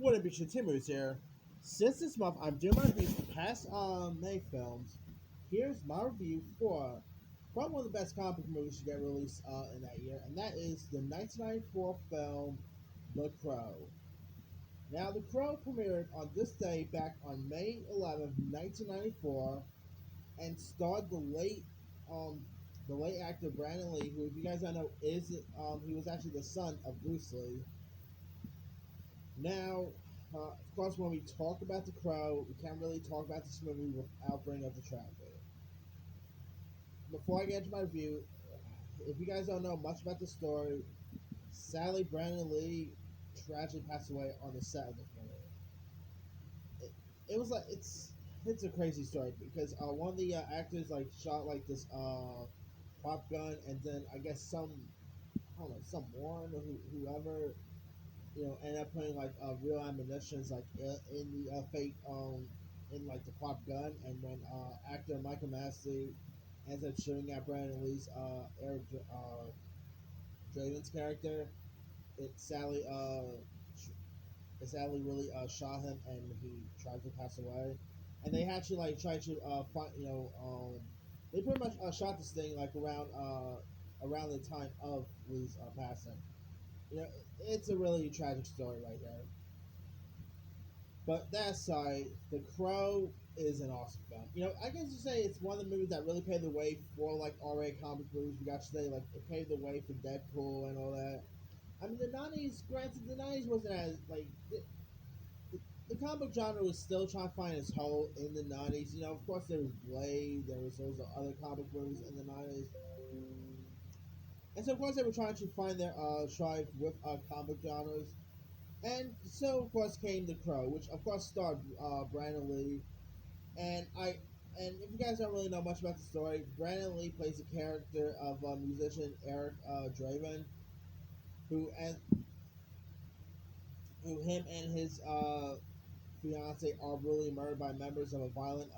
What up, Bishop Timmers here. Since this month I'm doing my reviews for past May films, here's my review for probably one of the best comic book movies to get released in that year, and that is the 1994 film The Crow. Now, The Crow premiered on this day back on May 11th, 1994, and starred the late actor Brandon Lee, who, if you guys don't know, he was actually the son of Bruce Lee. Now, of course, when we talk about The Crow, we can't really talk about this movie without bringing up the tragedy. Before I get into my review, if you guys don't know much about the story, sadly, Brandon Lee tragically passed away on the set of this movie. It was like it's a crazy story because one of the actors like shot like this pop gun, and then I guess some I don't know some moron or whoever ended up putting like real ammunitions like in the fake in like the pop gun, and when actor Michael Massey ends up shooting at Brandon Lee's Draven's character, it sadly really shot him, and he tried to pass away. And they actually like tried to find they pretty much shot this thing like around the time of Lee's passing. You know, it's a really tragic story right there. But that aside, The Crow is an awesome film. I guess you say it's one of the movies that really paved the way for like R-rated comic movies. We got today, like it paved the way for Deadpool and all that. I mean, the '90s. Granted, the '90s wasn't as like the comic book genre was still trying to find its hole in the '90s. Of course, there was Blade, there was those other comic movies in the '90s, and so of course they were trying to find their strive with comic genres. And so, of course, came The Crow, which of course starred Brandon Lee. And if you guys don't really know much about the story, Brandon Lee plays the character of musician Eric Draven, who and who him and his fiance are brutally murdered by members of a violent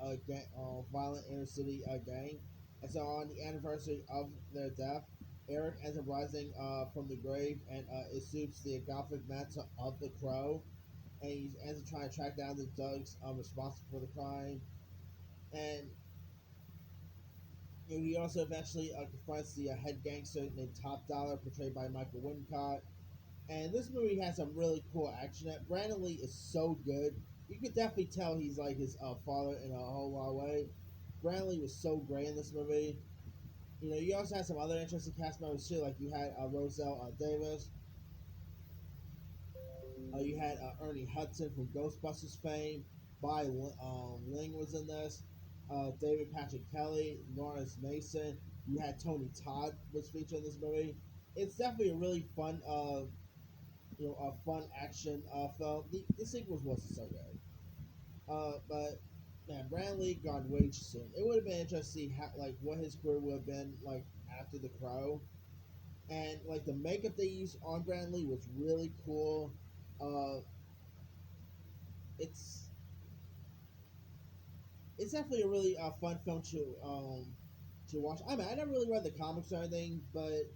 inner city gang. And so, on the anniversary of their death, Eric ends up rising from the grave and assumes the gothic mantle of the Crow, and he ends up trying to track down the thugs responsible for the crime. And he also eventually confronts the head gangster named Top Dollar, portrayed by Michael Wincott. And this movie has some really cool action. Brandon Lee is so good. You could definitely tell he's like his father in a whole lot of way. Brandon Lee was so great in this movie. You also had some other interesting cast members too. Like you had Roselle Davis. You had Ernie Hudson from Ghostbusters fame. Bai Ling was in this. David Patrick Kelly, Lawrence Mason. You had Tony Todd was featured in this movie. It's definitely a really fun, a fun action film. The sequels wasn't so good, but man, Brandon Lee gone way too soon. It would have been interesting to see how, like, what his career would have been like after The Crow, and like the makeup they used on Brandon Lee was really cool. Uh, it's it's definitely a really fun film to watch. I mean, I never really read the comics or anything, but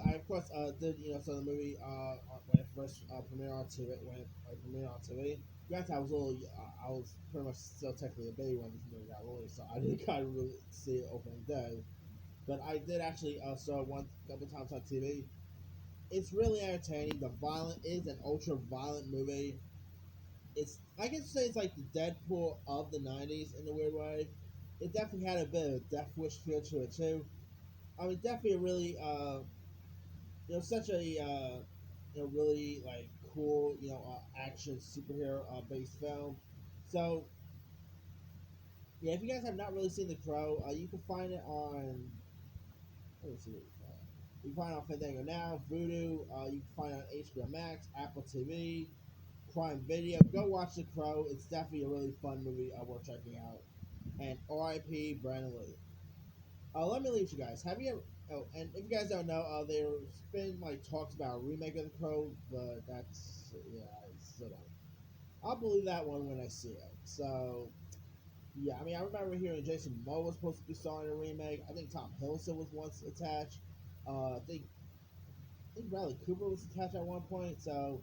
I of course did so the movie when it first premiered on TV Granted, I was pretty much still technically a baby when this movie got released, so I didn't kind of really see it opening day. But I did actually saw it one couple times on TV. It's really entertaining. The violent is an ultra violent movie. It's I guess say it's like the Deadpool of the '90s in a weird way. It definitely had a bit of a Death Wish feel to it too. I mean, definitely a really such a really like cool action superhero based film. So yeah, if you guys have not really seen The Crow, you can find it on. Let me see what you can find. You can find it on Fandango now, Vudu. You can find it on HBO Max, Apple TV, Prime Video. Go watch The Crow. It's definitely a really fun movie worth checking out. And R.I.P. Brandon Lee. Let me leave you guys. Have you ever? Oh, and if you guys don't know, there's been like talks about a remake of The Crow, but that's yeah, I still don't. I'll believe that one when I see it. So yeah, I mean, I remember hearing Jason Momoa was supposed to be starring a remake. I think Tom Hiddleston was once attached. I think think Bradley Cooper was attached at one point. So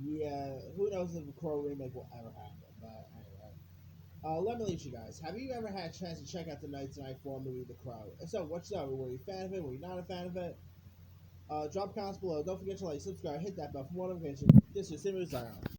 yeah, who knows if a Crow remake will ever happen? But anyway, let me leave you guys. Have you ever had a chance to check out the 1994 movie The Crow? If so, what's up? Were you a fan of it? Were you not a fan of it? Drop comments below. Don't forget to like, subscribe, hit that bell for more notifications. This is Simon Zion.